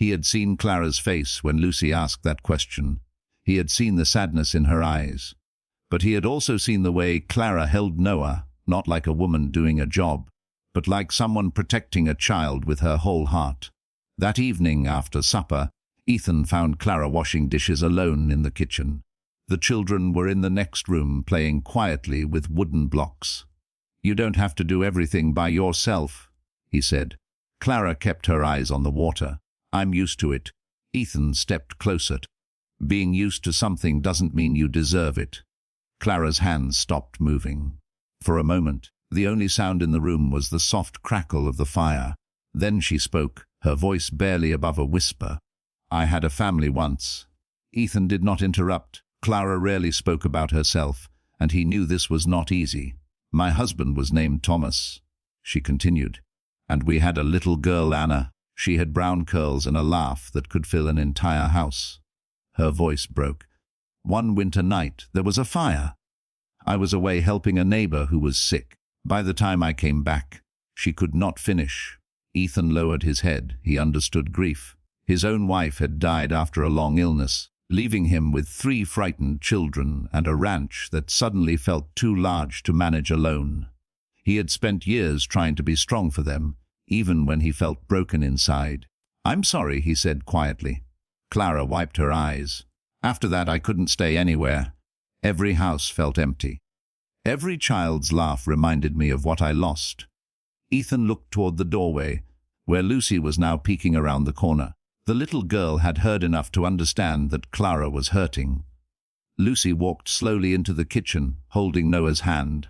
He had seen Clara's face when Lucy asked that question. He had seen the sadness in her eyes. But he had also seen the way Clara held Noah, not like a woman doing a job, but like someone protecting a child with her whole heart. That evening after supper, Ethan found Clara washing dishes alone in the kitchen. The children were in the next room playing quietly with wooden blocks. "You don't have to do everything by yourself," he said. Clara kept her eyes on the water. "I'm used to it." Ethan stepped closer. "Being used to something doesn't mean you deserve it." Clara's hands stopped moving. For a moment, the only sound in the room was the soft crackle of the fire. Then she spoke, her voice barely above a whisper. "I had a family once." Ethan did not interrupt. Clara rarely spoke about herself, and he knew this was not easy. "My husband was named Thomas," she continued, "and we had a little girl, Anna. She had brown curls and a laugh that could fill an entire house." Her voice broke. "One winter night, there was a fire. I was away helping a neighbor who was sick. By the time I came back, she could not finish." Ethan lowered his head. He understood grief. His own wife had died after a long illness, leaving him with 3 frightened children and a ranch that suddenly felt too large to manage alone. He had spent years trying to be strong for them, even when he felt broken inside. "I'm sorry," he said quietly. Clara wiped her eyes. "After that, I couldn't stay anywhere. Every house felt empty. Every child's laugh reminded me of what I lost." Ethan looked toward the doorway, where Lucy was now peeking around the corner. The little girl had heard enough to understand that Clara was hurting. Lucy walked slowly into the kitchen, holding Noah's hand.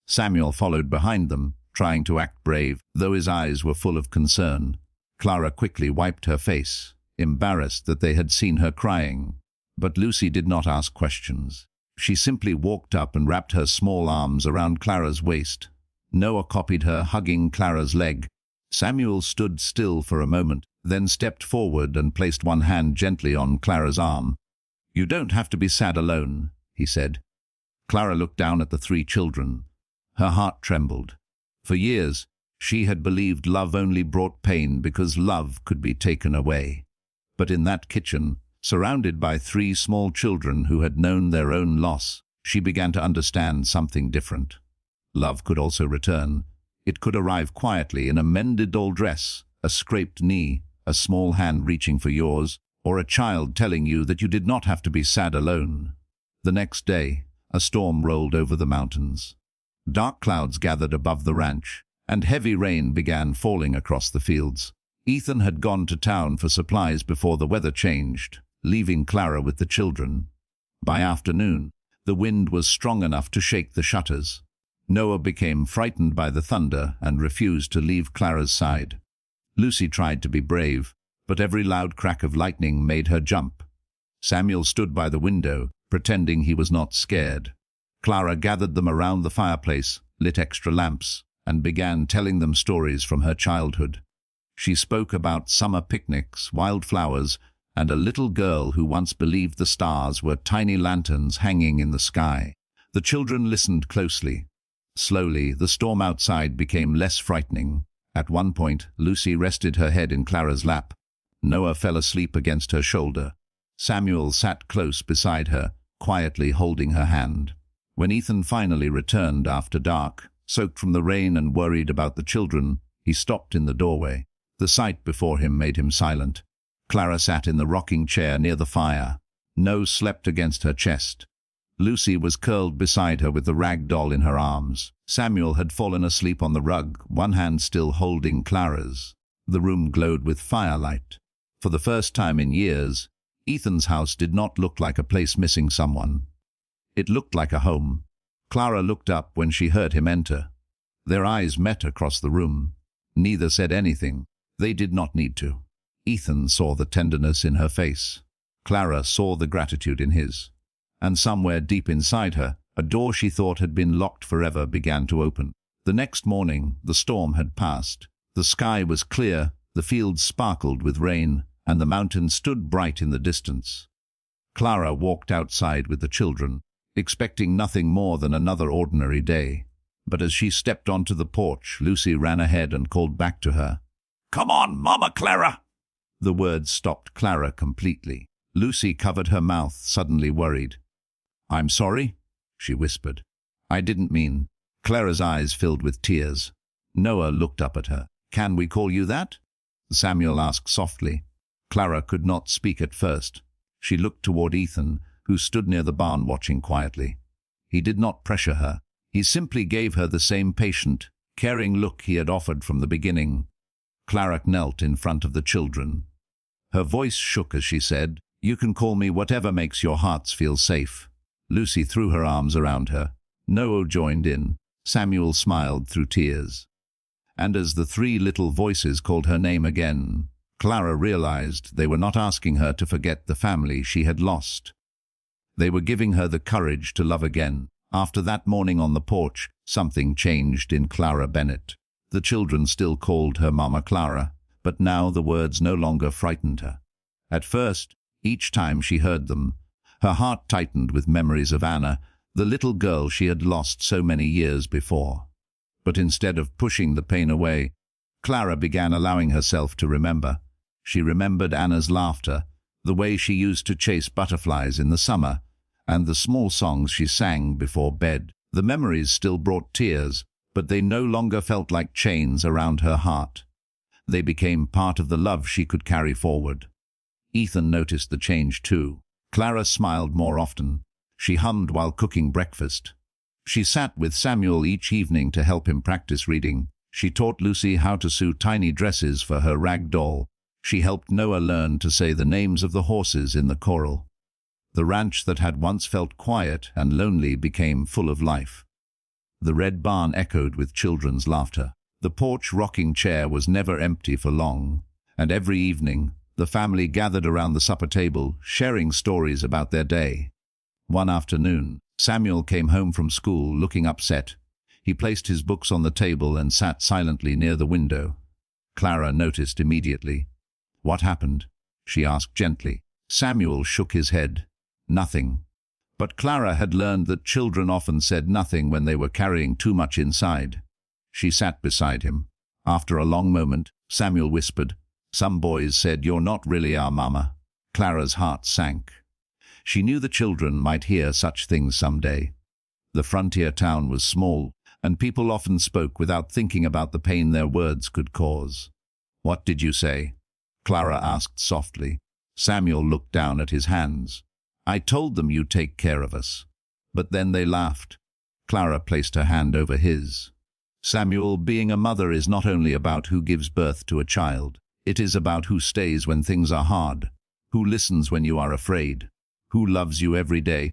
Samuel followed behind them, trying to act brave, though his eyes were full of concern. Clara quickly wiped her face, embarrassed that they had seen her crying. But Lucy did not ask questions. She simply walked up and wrapped her small arms around Clara's waist. Noah copied her, hugging Clara's leg. Samuel stood still for a moment, then stepped forward and placed one hand gently on Clara's arm. "You don't have to be sad alone," he said. Clara looked down at the 3 children. Her heart trembled. For years, she had believed love only brought pain because love could be taken away. But in that kitchen, surrounded by 3 small children who had known their own loss, she began to understand something different. Love could also return. It could arrive quietly in a mended old dress, a scraped knee, a small hand reaching for yours, or a child telling you that you did not have to be sad alone. The next day, a storm rolled over the mountains. Dark clouds gathered above the ranch, and heavy rain began falling across the fields. Ethan had gone to town for supplies before the weather changed, leaving Clara with the children. By afternoon, the wind was strong enough to shake the shutters. Noah became frightened by the thunder and refused to leave Clara's side. Lucy tried to be brave, but every loud crack of lightning made her jump. Samuel stood by the window, pretending he was not scared. Clara gathered them around the fireplace, lit extra lamps, and began telling them stories from her childhood. She spoke about summer picnics, wildflowers, and a little girl who once believed the stars were tiny lanterns hanging in the sky. The children listened closely. Slowly, the storm outside became less frightening. At one point, Lucy rested her head in Clara's lap. Noah fell asleep against her shoulder. Samuel sat close beside her, quietly holding her hand. When Ethan finally returned after dark, soaked from the rain and worried about the children, he stopped in the doorway. The sight before him made him silent. Clara sat in the rocking chair near the fire. Noah slept against her chest. Lucy was curled beside her with the rag doll in her arms. Samuel had fallen asleep on the rug, one hand still holding Clara's. The room glowed with firelight. For the first time in years, Ethan's house did not look like a place missing someone. It looked like a home. Clara looked up when she heard him enter. Their eyes met across the room. Neither said anything. They did not need to. Ethan saw the tenderness in her face. Clara saw the gratitude in his. And somewhere deep inside her, a door she thought had been locked forever began to open. The next morning, the storm had passed. The sky was clear, the fields sparkled with rain, and the mountains stood bright in the distance. Clara walked outside with the children, expecting nothing more than another ordinary day. But as she stepped onto the porch, Lucy ran ahead and called back to her. "Come on, Mama Clara!" The words stopped Clara completely. Lucy covered her mouth, suddenly worried. "I'm sorry," she whispered. "I didn't mean." Clara's eyes filled with tears. Noah looked up at her. "Can we call you that?" Samuel asked softly. Clara could not speak at first. She looked toward Ethan, who stood near the barn watching quietly. He did not pressure her. He simply gave her the same patient, caring look he had offered from the beginning. Clara knelt in front of the children. Her voice shook as she said, "You can call me whatever makes your hearts feel safe." Lucy threw her arms around her. Noah joined in. Samuel smiled through tears. And as the three little voices called her name again, Clara realized they were not asking her to forget the family she had lost. They were giving her the courage to love again. After that morning on the porch, something changed in Clara Bennett. The children still called her Mama Clara, but now the words no longer frightened her. At first, each time she heard them, her heart tightened with memories of Anna, the little girl she had lost so many years before. But instead of pushing the pain away, Clara began allowing herself to remember. She remembered Anna's laughter, the way she used to chase butterflies in the summer, and the small songs she sang before bed. The memories still brought tears, but they no longer felt like chains around her heart. They became part of the love she could carry forward. Ethan noticed the change too. Clara smiled more often. She hummed while cooking breakfast. She sat with Samuel each evening to help him practice reading. She taught Lucy how to sew tiny dresses for her rag doll. She helped Noah learn to say the names of the horses in the choral. The ranch that had once felt quiet and lonely became full of life. The red barn echoed with children's laughter. The porch rocking chair was never empty for long, and every evening the family gathered around the supper table, sharing stories about their day. One afternoon, Samuel came home from school looking upset. He placed his books on the table and sat silently near the window. Clara noticed immediately. "What happened?" she asked gently. Samuel shook his head. "Nothing." But Clara had learned that children often said nothing when they were carrying too much inside. She sat beside him. After a long moment, Samuel whispered, "Some boys said you're not really our mama." Clara's heart sank. She knew the children might hear such things someday. The frontier town was small, and people often spoke without thinking about the pain their words could cause. "What did you say?" Clara asked softly. Samuel looked down at his hands. "I told them you'd take care of us." But then they laughed. Clara placed her hand over his. "Samuel, being a mother is not only about who gives birth to a child. It is about who stays when things are hard, who listens when you are afraid, who loves you every day."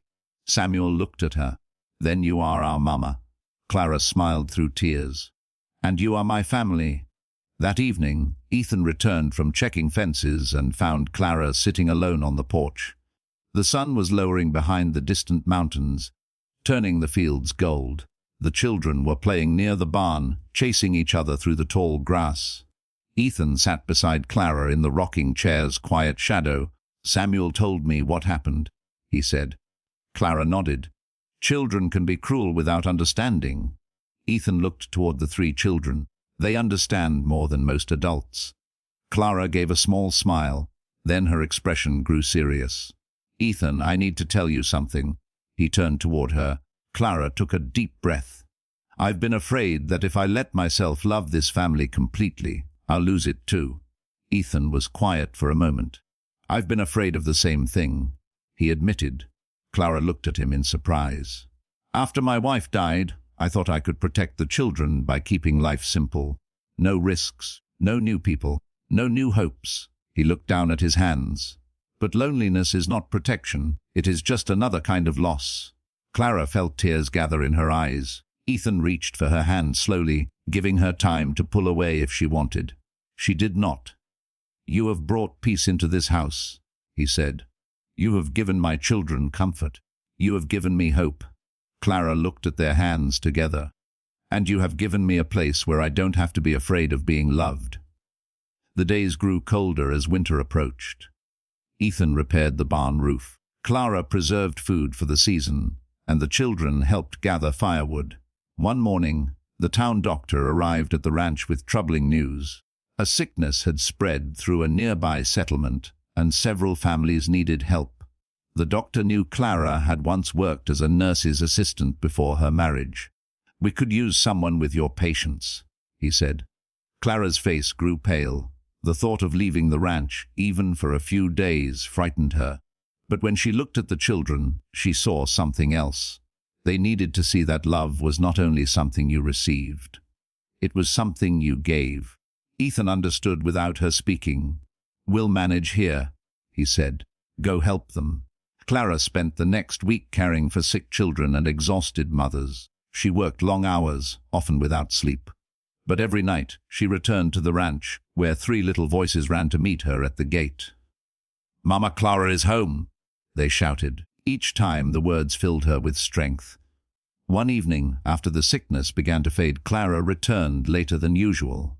Samuel looked at her. "Then you are our mama." Clara smiled through tears. "And you are my family." That evening, Ethan returned from checking fences and found Clara sitting alone on the porch. The sun was lowering behind the distant mountains, turning the fields gold. The children were playing near the barn, chasing each other through the tall grass. Ethan sat beside Clara in the rocking chair's quiet shadow. "Samuel told me what happened," he said. Clara nodded. "Children can be cruel without understanding." Ethan looked toward the three children. "They understand more than most adults." Clara gave a small smile. Then her expression grew serious. "Ethan, I need to tell you something." He turned toward her. Clara took a deep breath. "I've been afraid that if I let myself love this family completely, I'll lose it too." Ethan was quiet for a moment. "I've been afraid of the same thing," he admitted. Clara looked at him in surprise. "After my wife died, I thought I could protect the children by keeping life simple. No risks, no new people, no new hopes." He looked down at his hands. "But loneliness is not protection. It is just another kind of loss." Clara felt tears gather in her eyes. Ethan reached for her hand slowly, giving her time to pull away if she wanted. She did not. "You have brought peace into this house," he said. "You have given my children comfort. You have given me hope." Clara looked at their hands together. "And you have given me a place where I don't have to be afraid of being loved." The days grew colder as winter approached. Ethan repaired the barn roof. Clara preserved food for the season, and the children helped gather firewood. One morning, the town doctor arrived at the ranch with troubling news. A sickness had spread through a nearby settlement, and several families needed help. The doctor knew Clara had once worked as a nurse's assistant before her marriage. "We could use someone with your patience," he said. Clara's face grew pale. The thought of leaving the ranch, even for a few days, frightened her. But when she looked at the children, she saw something else. They needed to see that love was not only something you received. It was something you gave. Ethan understood without her speaking. "We'll manage here," he said. "Go help them." Clara spent the next week caring for sick children and exhausted mothers. She worked long hours, often without sleep. But every night she returned to the ranch, where three little voices ran to meet her at the gate. "Mama Clara is home," they shouted. Each time the words filled her with strength. One evening, after the sickness began to fade, Clara returned later than usual.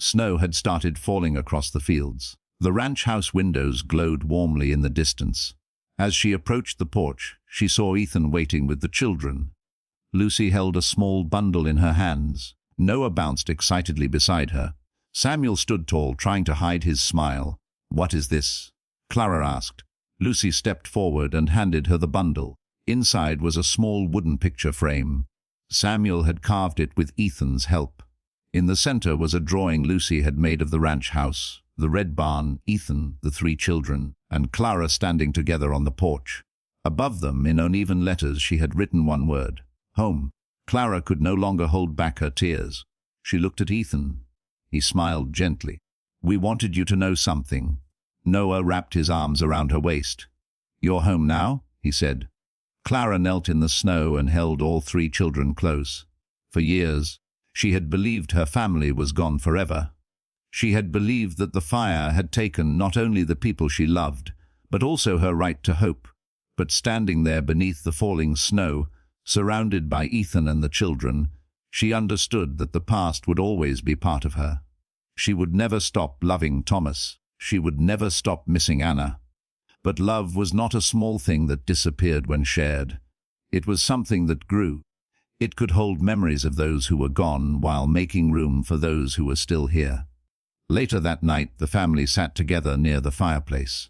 Snow had started falling across the fields. The ranch house windows glowed warmly in the distance. As she approached the porch, she saw Ethan waiting with the children. Lucy held a small bundle in her hands. Noah bounced excitedly beside her. Samuel stood tall, trying to hide his smile. "What is this?" Clara asked. Lucy stepped forward and handed her the bundle. Inside was a small wooden picture frame. Samuel had carved it with Ethan's help. In the center was a drawing Lucy had made of the ranch house, the red barn, Ethan, the three children, and Clara standing together on the porch. Above them, in uneven letters, she had written one word: home. Clara could no longer hold back her tears. She looked at Ethan. He smiled gently. "We wanted you to know something." Noah wrapped his arms around her waist. "You're home now?" he said. Clara knelt in the snow and held all three children close. For years, she had believed her family was gone forever. She had believed that the fire had taken not only the people she loved, but also her right to hope. But standing there beneath the falling snow, surrounded by Ethan and the children, she understood that the past would always be part of her. She would never stop loving Thomas. She would never stop missing Anna. But love was not a small thing that disappeared when shared. It was something that grew. It could hold memories of those who were gone while making room for those who were still here. Later that night, the family sat together near the fireplace.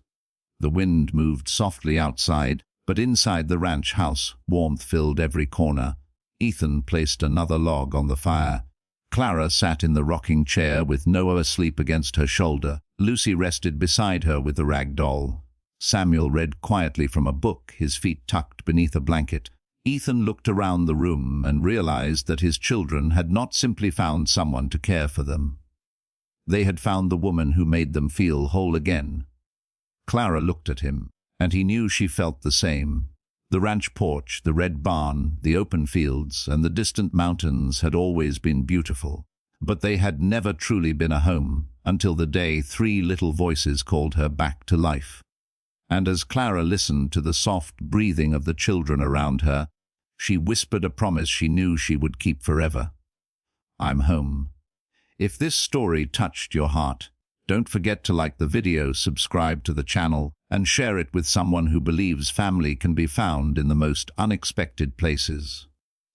The wind moved softly outside, but inside the ranch house, warmth filled every corner. Ethan placed another log on the fire. Clara sat in the rocking chair with Noah asleep against her shoulder. Lucy rested beside her with the rag doll. Samuel read quietly from a book, his feet tucked beneath a blanket. Ethan looked around the room and realized that his children had not simply found someone to care for them. They had found the woman who made them feel whole again. Clara looked at him, and he knew she felt the same. The ranch porch, the red barn, the open fields, and the distant mountains had always been beautiful, but they had never truly been a home until the day three little voices called her back to life. And as Clara listened to the soft breathing of the children around her, she whispered a promise she knew she would keep forever. "I'm home." If this story touched your heart, don't forget to like the video, subscribe to the channel, and share it with someone who believes family can be found in the most unexpected places.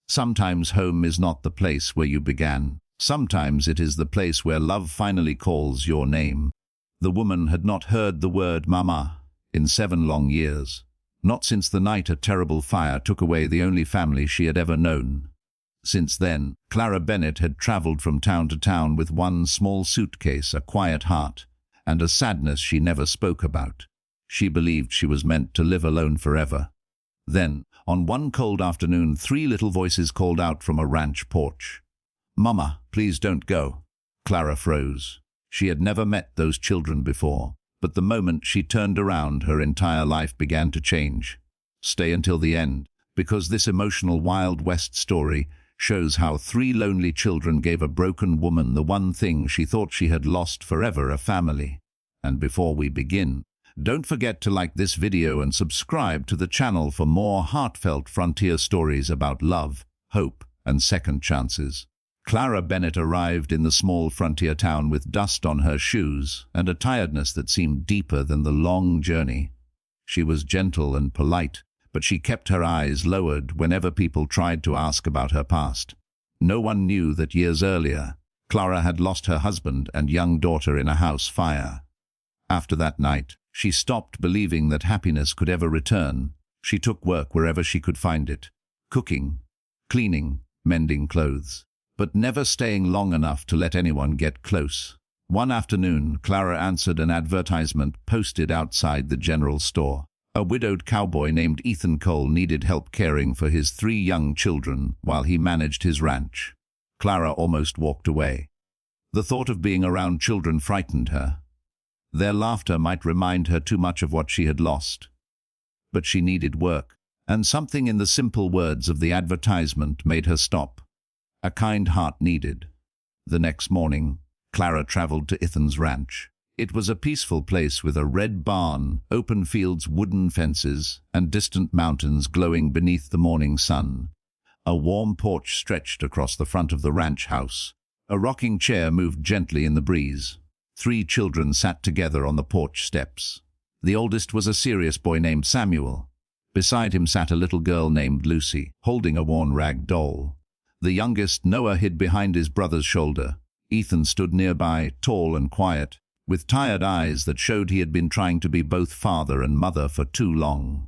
Sometimes home is not the place where you began. Sometimes it is the place where love finally calls your name. The woman had not heard the word mama in 7 long years, not since the night a terrible fire took away the only family she had ever known. Since then, Clara Bennett had traveled from town to town with one small suitcase, a quiet heart, and a sadness she never spoke about. She believed she was meant to live alone forever. Then, on one cold afternoon, 3 little voices called out from a ranch porch. "Mama, please don't go." Clara froze. She had never met those children before, but the moment she turned around, her entire life began to change. Stay until the end, because this emotional Wild West story shows how 3 lonely children gave a broken woman the one thing she thought she had lost forever, a family. And before we begin, don't forget to like this video and subscribe to the channel for more heartfelt frontier stories about love, hope, and second chances. Clara Bennett arrived in the small frontier town with dust on her shoes and a tiredness that seemed deeper than the long journey. She was gentle and polite, but she kept her eyes lowered whenever people tried to ask about her past. No one knew that years earlier, Clara had lost her husband and young daughter in a house fire. After that night, she stopped believing that happiness could ever return. She took work wherever she could find it, cooking, cleaning, mending clothes, but never staying long enough to let anyone get close. One afternoon, Clara answered an advertisement posted outside the general store. A widowed cowboy named Ethan Cole needed help caring for his 3 young children while he managed his ranch. Clara almost walked away. The thought of being around children frightened her. Their laughter might remind her too much of what she had lost. But she needed work, and something in the simple words of the advertisement made her stop. A kind heart needed. The next morning, Clara traveled to Ethan's ranch. It was a peaceful place with a red barn, open fields, wooden fences, and distant mountains glowing beneath the morning sun. A warm porch stretched across the front of the ranch house. A rocking chair moved gently in the breeze. 3 children sat together on the porch steps. The oldest was a serious boy named Samuel. Beside him sat a little girl named Lucy, holding a worn rag doll. The youngest, Noah, hid behind his brother's shoulder. Ethan stood nearby, tall and quiet, with tired eyes that showed he had been trying to be both father and mother for too long.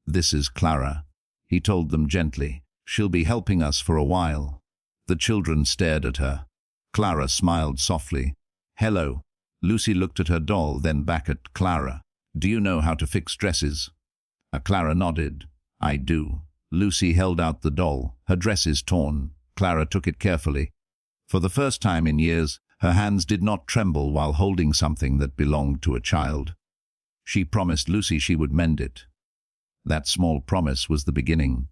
"This is Clara," he told them gently. "She'll be helping us for a while." The children stared at her. Clara smiled softly. "Hello." Lucy looked at her doll, then back at Clara. "Do you know how to fix dresses?" Clara nodded. "I do." Lucy held out the doll. Her dress is torn. Clara took it carefully. For the first time in years, her hands did not tremble while holding something that belonged to a child. She promised Lucy she would mend it. That small promise was the beginning.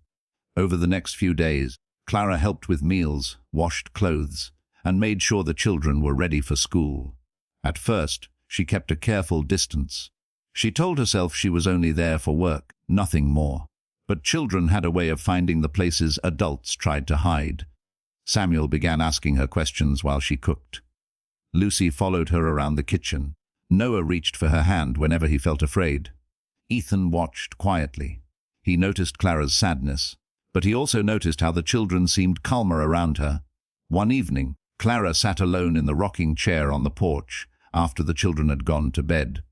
Over the next few days, Clara helped with meals, washed clothes, and made sure the children were ready for school. At first, she kept a careful distance. She told herself she was only there for work, nothing more. But children had a way of finding the places adults tried to hide. Samuel began asking her questions while she cooked. Lucy followed her around the kitchen. Noah reached for her hand whenever he felt afraid. Ethan watched quietly. He noticed Clara's sadness, but he also noticed how the children seemed calmer around her. One evening, Clara sat alone in the rocking chair on the porch after the children had gone to bed.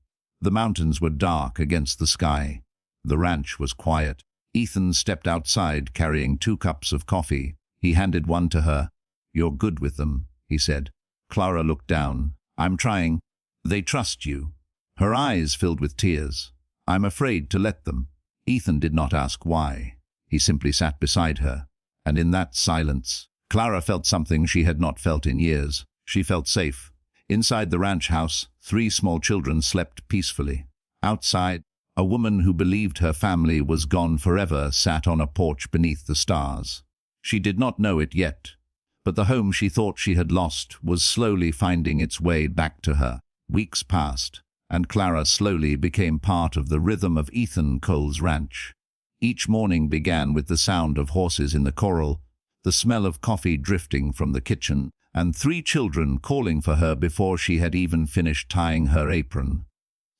The mountains were dark against the sky. The ranch was quiet. Ethan stepped outside carrying 2 cups of coffee. He handed one to her. "You're good with them," he said. Clara looked down. "I'm trying." "They trust you." Her eyes filled with tears. "I'm afraid to let them." Ethan did not ask why. He simply sat beside her. And in that silence, Clara felt something she had not felt in years. She felt safe. Inside the ranch house, 3 small children slept peacefully. Outside, a woman who believed her family was gone forever sat on a porch beneath the stars. She did not know it yet, but the home she thought she had lost was slowly finding its way back to her. Weeks passed, and Clara slowly became part of the rhythm of Ethan Cole's ranch. Each morning began with the sound of horses in the corral, the smell of coffee drifting from the kitchen, and 3 children calling for her before she had even finished tying her apron.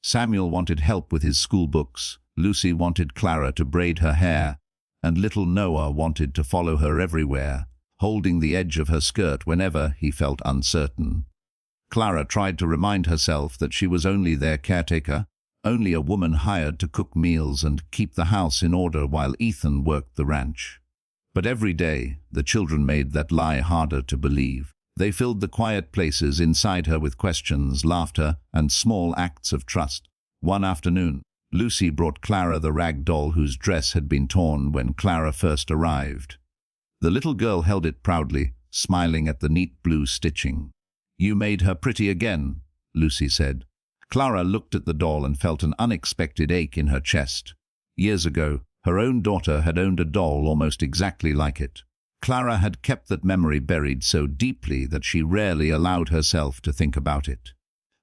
Samuel wanted help with his school books, Lucy wanted Clara to braid her hair, and little Noah wanted to follow her everywhere, holding the edge of her skirt whenever he felt uncertain. Clara tried to remind herself that she was only their caretaker, only a woman hired to cook meals and keep the house in order while Ethan worked the ranch. But every day, the children made that lie harder to believe. They filled the quiet places inside her with questions, laughter, and small acts of trust. One afternoon, Lucy brought Clara the rag doll whose dress had been torn when Clara first arrived. The little girl held it proudly, smiling at the neat blue stitching. "You made her pretty again," Lucy said. Clara looked at the doll and felt an unexpected ache in her chest. Years ago, her own daughter had owned a doll almost exactly like it. Clara had kept that memory buried so deeply that she rarely allowed herself to think about it.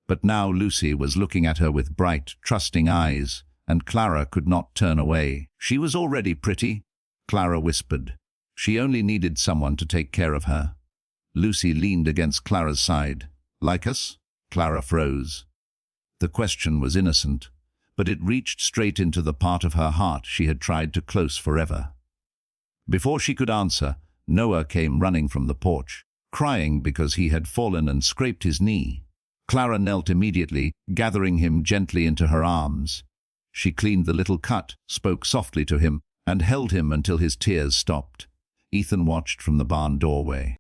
But now Lucy was looking at her with bright, trusting eyes, and Clara could not turn away. "She was already pretty," Clara whispered. "She only needed someone to take care of her." Lucy leaned against Clara's side. "Like us?" Clara froze. The question was innocent, but it reached straight into the part of her heart she had tried to close forever. Before she could answer, Noah came running from the porch. crying because he had fallen and scraped his knee. Clara knelt immediately, gathering him gently into her arms. She cleaned the little cut, spoke softly to him, and held him until his tears stopped. Ethan watched from the barn doorway.